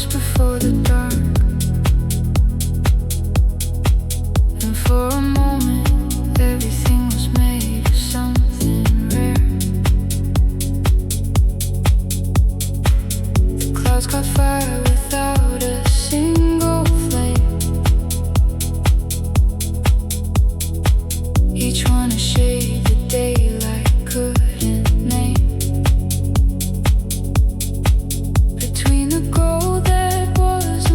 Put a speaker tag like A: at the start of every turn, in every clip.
A: just before the dark. And for a moment, everything was made of something rare. The clouds caught fire without a single flame, each one a shade the daylight couldn't name. Between the gold that was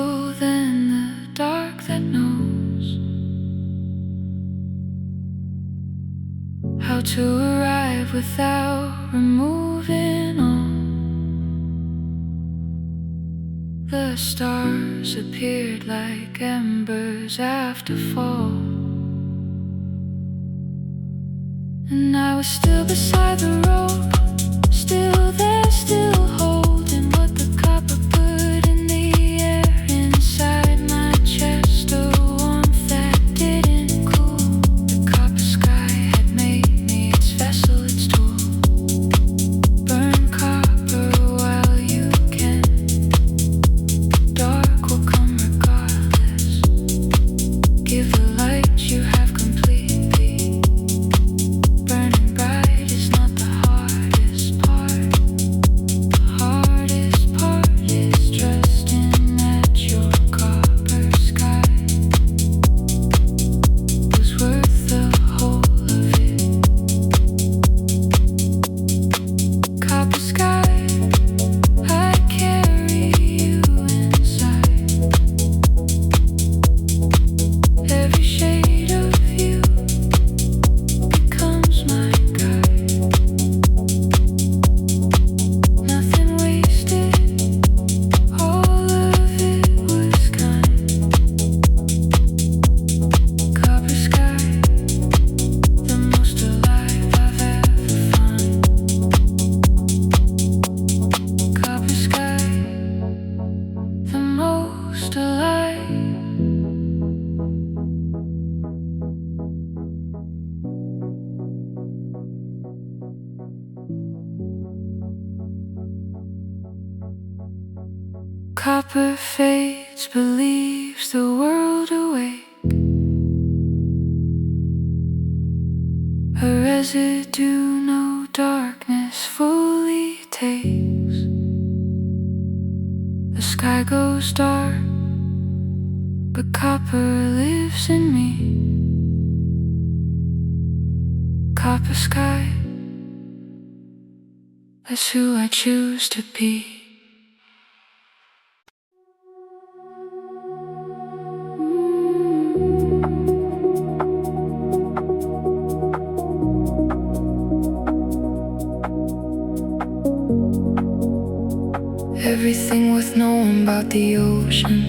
A: deeper than the dark that knows how to arrive without removing all. The stars appeared like embers after fall, and I was still beside the road, still there, still holding what the copper put in the air inside my chest, a warmth that didn't cool. The copper sky had made me its vessel, its tool. Burn copper while you can. Dark will come regardless. Give the light you have completely. Burning bright is not the hardest part. The hardest part is trusting that your copper sky was worth the whole of it. Copper sky, I carry you inside. Every shade of you becomes my guide. Nothing wasted, all of it was kind. Copper sky, the most alive I've ever found. Copper sky, the most alive. Copper fades, believes the world awake. A residue no darkness fully takes. The sky goes dark, but copper lives in me. Copper sky, that's who I choose to be. Everything worth knowing about the ocean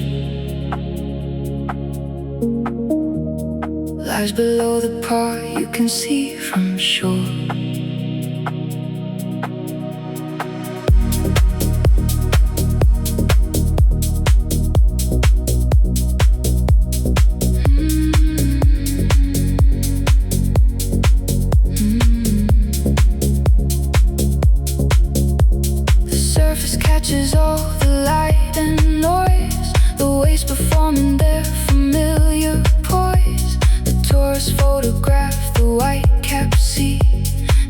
A: lies below the part you can see from shore. Catches all the light and noise, the waves performing their familiar poise. The tourists photograph the white capped sea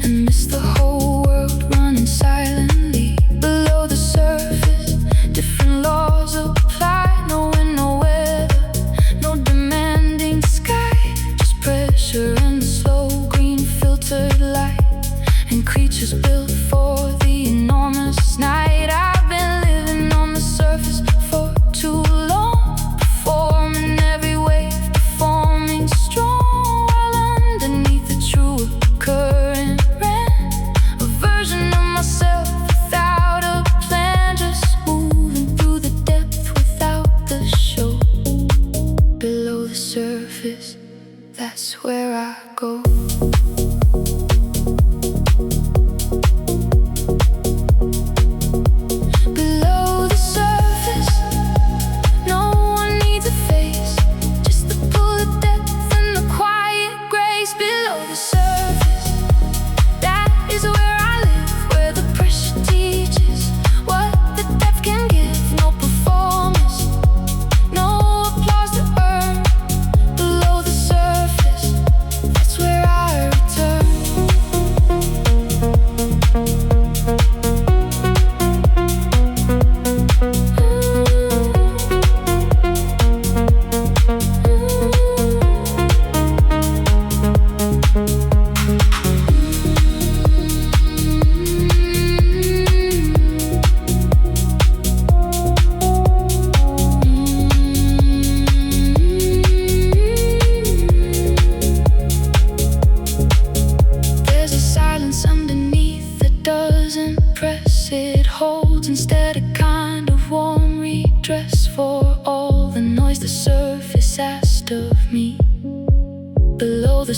A: and miss the whole world running silently. Below the surface, different laws apply. No wind, no weather, no demanding sky, just pressure and the slow green filtered light, and creatures built for the enormous night. Too long, performing every wave, performing strong, while underneath the true current ran a version of myself without a plan, just moving through the depth without the show. Below the surface, that's where I go. That's where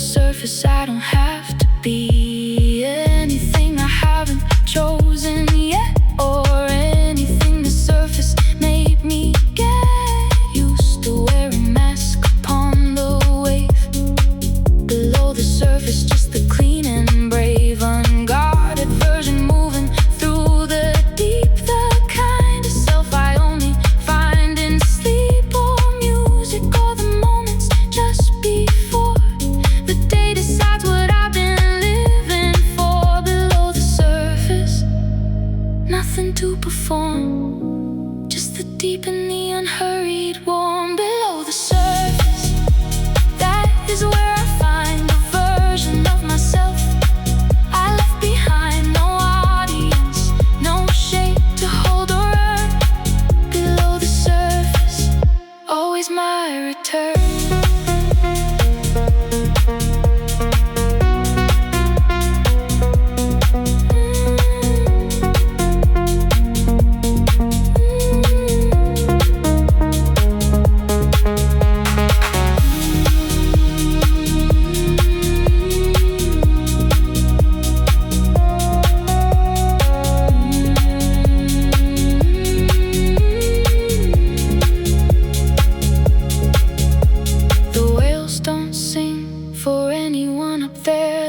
A: surface. I don't have to be anything I haven't chosen yet, or anything the surface made me get used to wearing mask upon the wave. Below the surface, just the clean and brave, unguarded version moving through the deep, the kind of self I only find in sleep or music, or the moments just before the day decides what I've been living for. Below the surface, nothing to perform, just the deep and the unhurried warm. Below the surface, that is where I find the version of myself I left behind. No audience, no shape to hold or earn. Below the surface, always my return.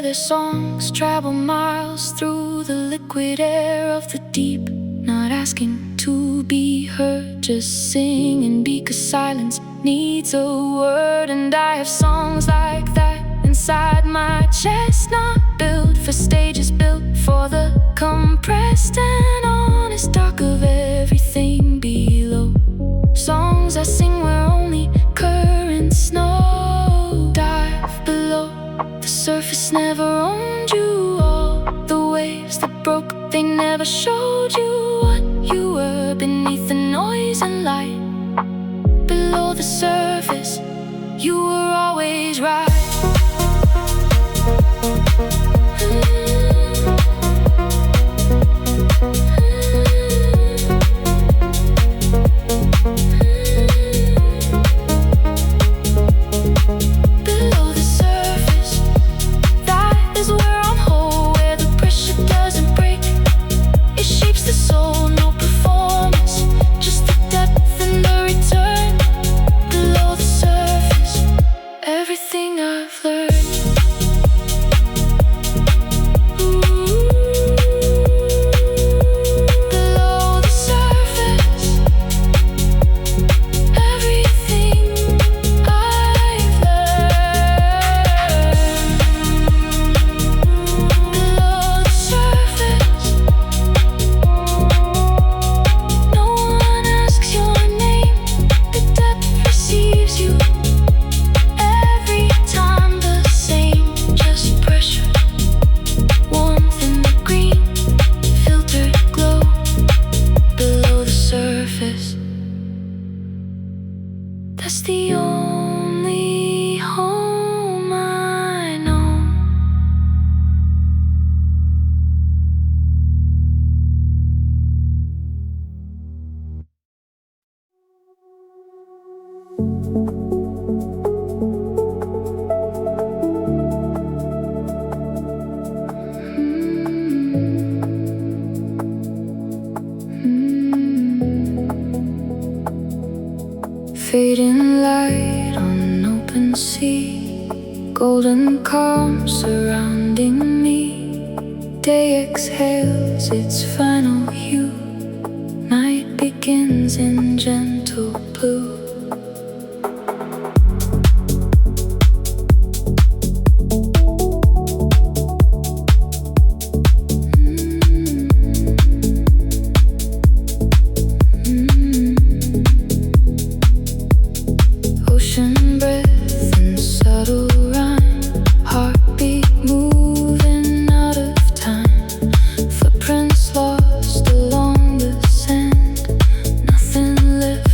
A: Their songs travel miles through the liquid air of the deep, not asking to be heard, just singing because silence needs a word. And I have songs like that inside my chest, not built for stages, built for the compressed and honest dark of everything below. Songs I sing where only currents know. Dive below the surface, never owned you. All the waves that broke, they never showed you what you were beneath the noise and light. Below the surface, you were always right. That's the only home I know. Fading light on an open sea, golden calm surrounding me. Day exhales its final hue, night begins in gentle blue. Footprints lost along the sand, nothing left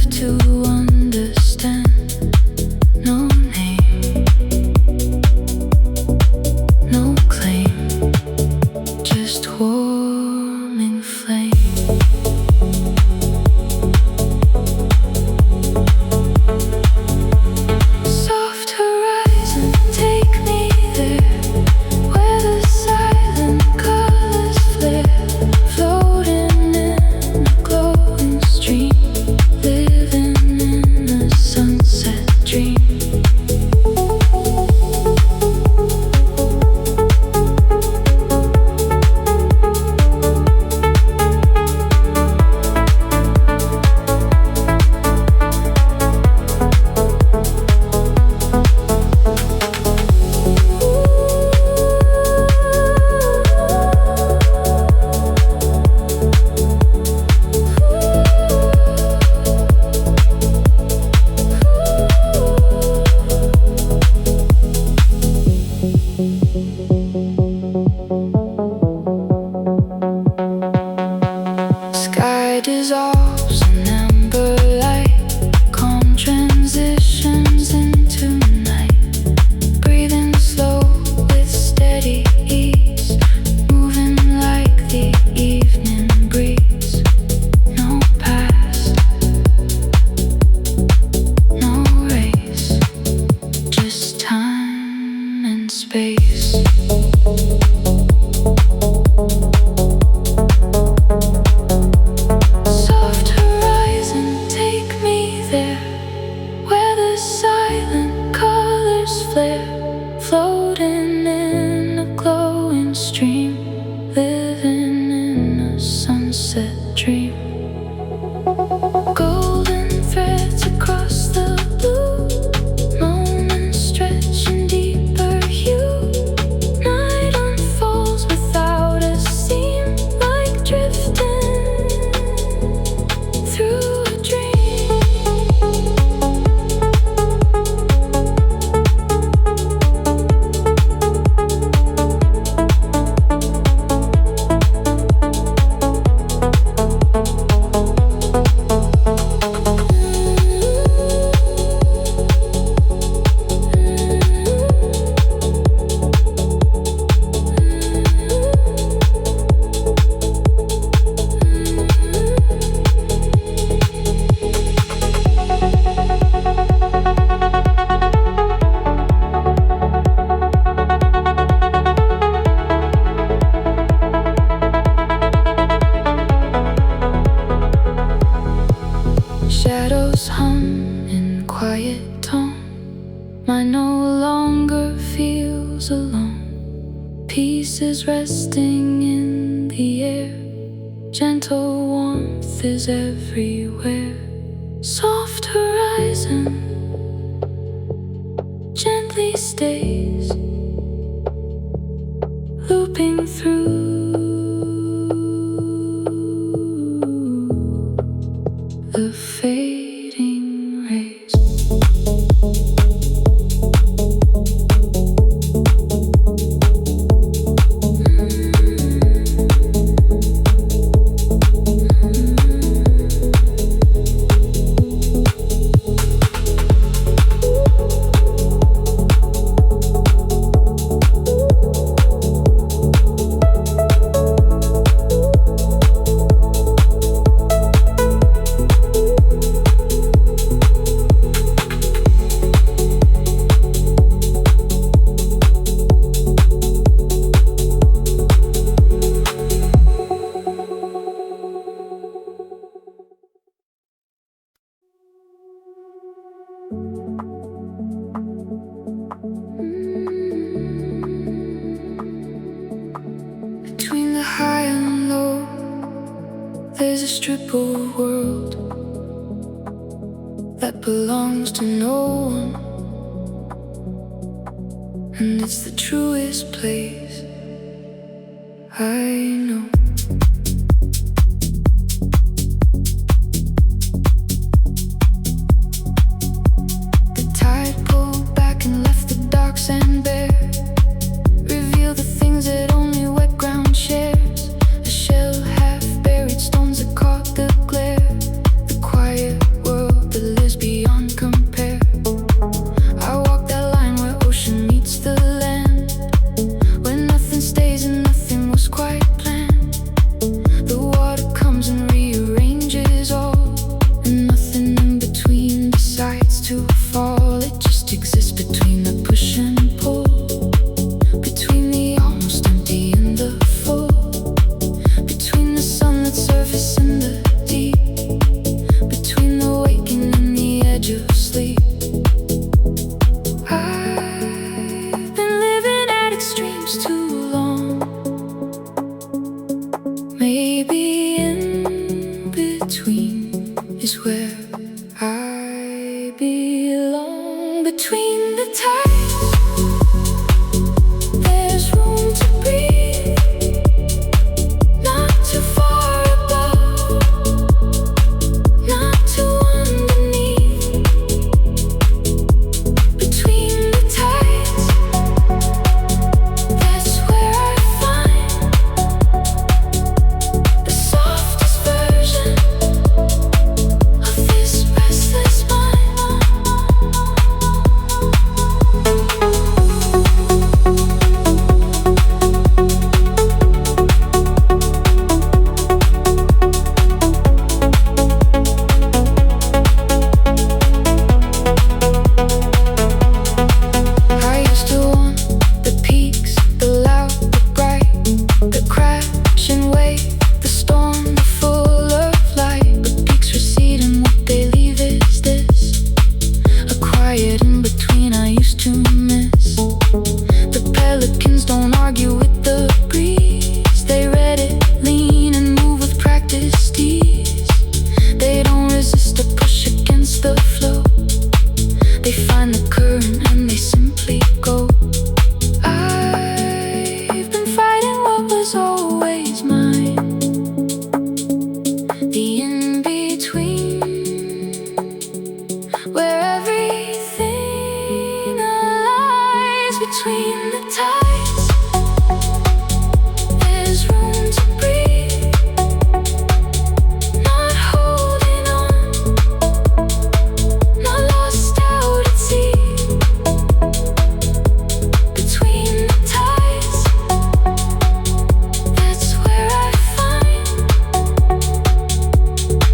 A: quiet tone. Mine no longer feels alone. Peace is resting in the air. Gentle warmth is everywhere. Soft horizon gently stays, looping through the fading rays. Between the high and low, there's a strip of world that belongs to no one, and it's the truest place I know. The tide pulled back and left the dark sand bare, reveal the things that only wet ground shares. A shell, half-buried stones that caught the glare. The quiet world that lives beyond compare. I walk that line where ocean meets the land, where nothing stays and nothing was quite planned. The water comes and rearranges all, and nothing in between decides to fall. It just exists between the push and pull, between the almost empty and the full, between the sun that surface and the deep, between the waking and the edge of sleep. I've been living at extremes too long. Maybe in between is where I belong. Between the tides, there's room to breathe, not too far above, not too underneath. Between the tides, that's where I find the softest version of this restless mind. I used to want the peaks, the loud, the bright, the crash and wave, the storm, the full of light. But peaks recede and what they leave is this, a quiet in between I used to miss. The pelicans don't argue with the breeze, they read it, lean and move with practiced ease. They don't resist or push against the flow, they find the current and they simply go. I've been fighting what was always mine, the in-between, where everything aligns. Between the tides, there's room to breathe, not holding on, not lost out at sea. Between the tides, that's where I find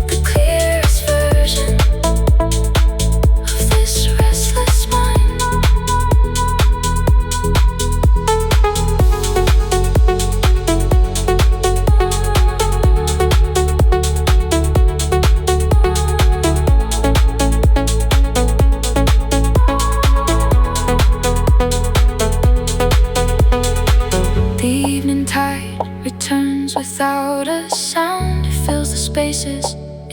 A: the clearest version of this restless mind.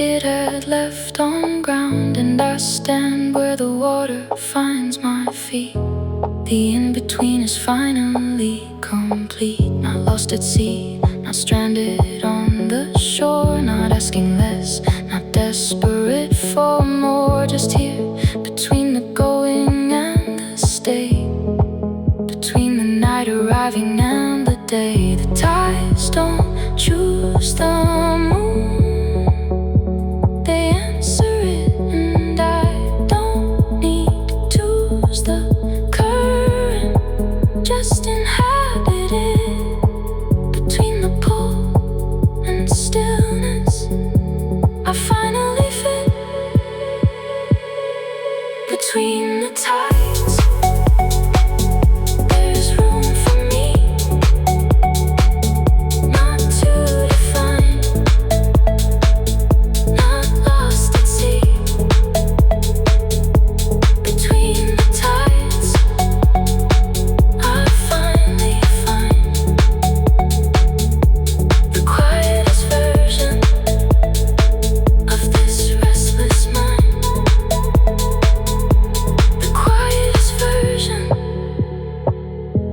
A: it had left on ground, and I stand where the water finds my feet. The in-between is finally complete. Not lost at sea, not stranded on the shore. Not asking less, not desperate for more. Just here, between the going and the stay, between the night arriving and the day. The tides don't choose the moon, they answer it, and I don't need to choose the current, just inhabit it. Between the pull and stillness, I finally fit. Between the tides, there's room for me, not to define, not lost at sea. Between the tides, I finally find the quietest version of this restless mind. The quietest version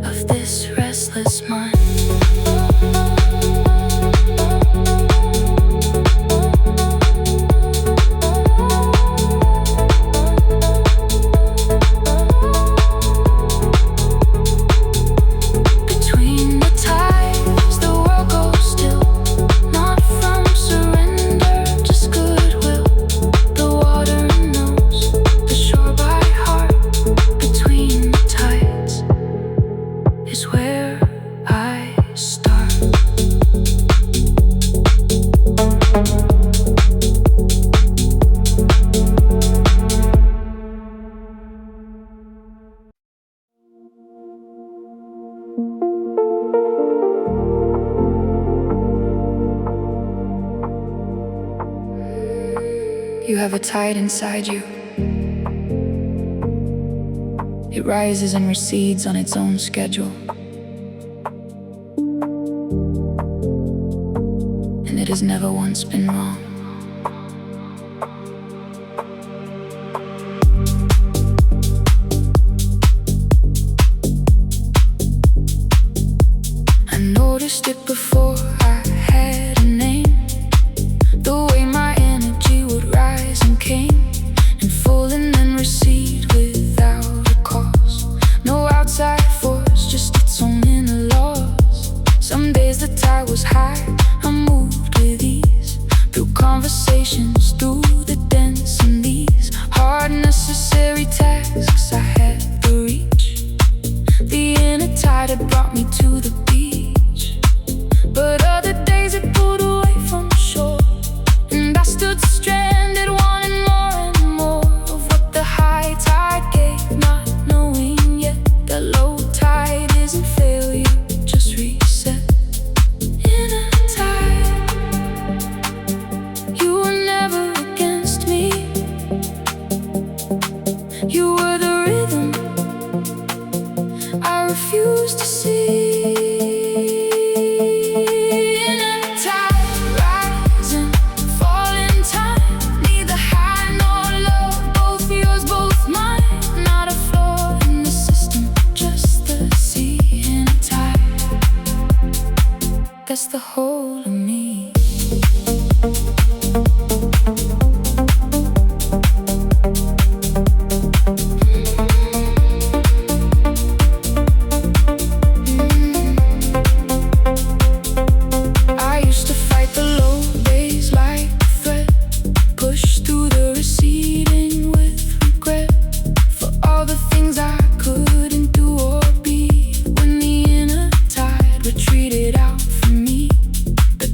A: of this restless mind. Between the tides, the world goes still, not from surrender, just goodwill. The water knows the shore by heart. Between the tides is where I start. You have a tide inside you. It rises and recedes on its own schedule, and it has never once been wrong. I noticed it before I had a name, the way my energy would rise and came, and full and then recede without a cause. No outside force, just its own inner laws. Some days the tide was high, I moved with ease, through conversations, through the dense and these hard necessary tasks I had to reach. The inner tide had brought me to the beach, but other days it pulled away from shore, and I stood stranded, wanting more and more of what the high tide gave, not knowing yet that low tide isn't failure, just reset. Inner tide, you were never against me. You were the rhythm I refused to see. Inner tide, rising, falling time, neither high nor low, both yours, both mine. Not a flaw in the system, just the sea. Inner tide, that's the whole of me. I used to fight the low days like a threat, push through the receding with regret, for all the things I couldn't do or be. When the inner tide retreated out from me, the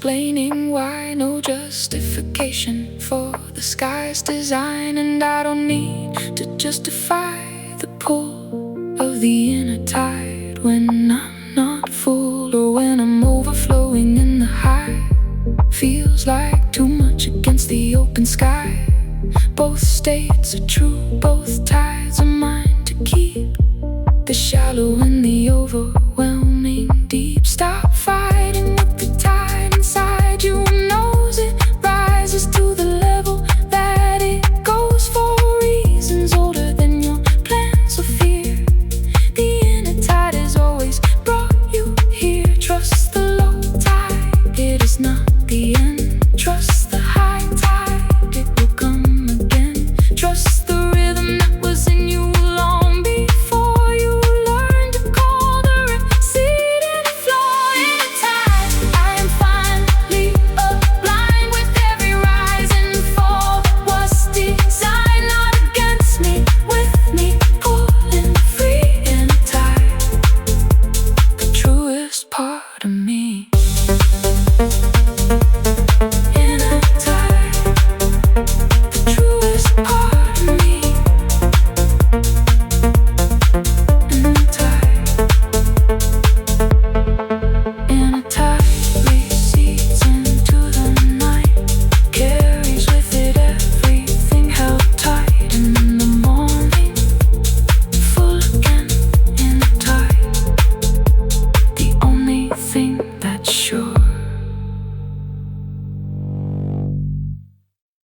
A: explaining why, no justification for the sky's design. And I don't need to justify the pull of the inner tide when I'm not full, or when I'm overflowing in the high. Feels like too much against the open sky. Both states are true, both tides are mine to keep. The shallow and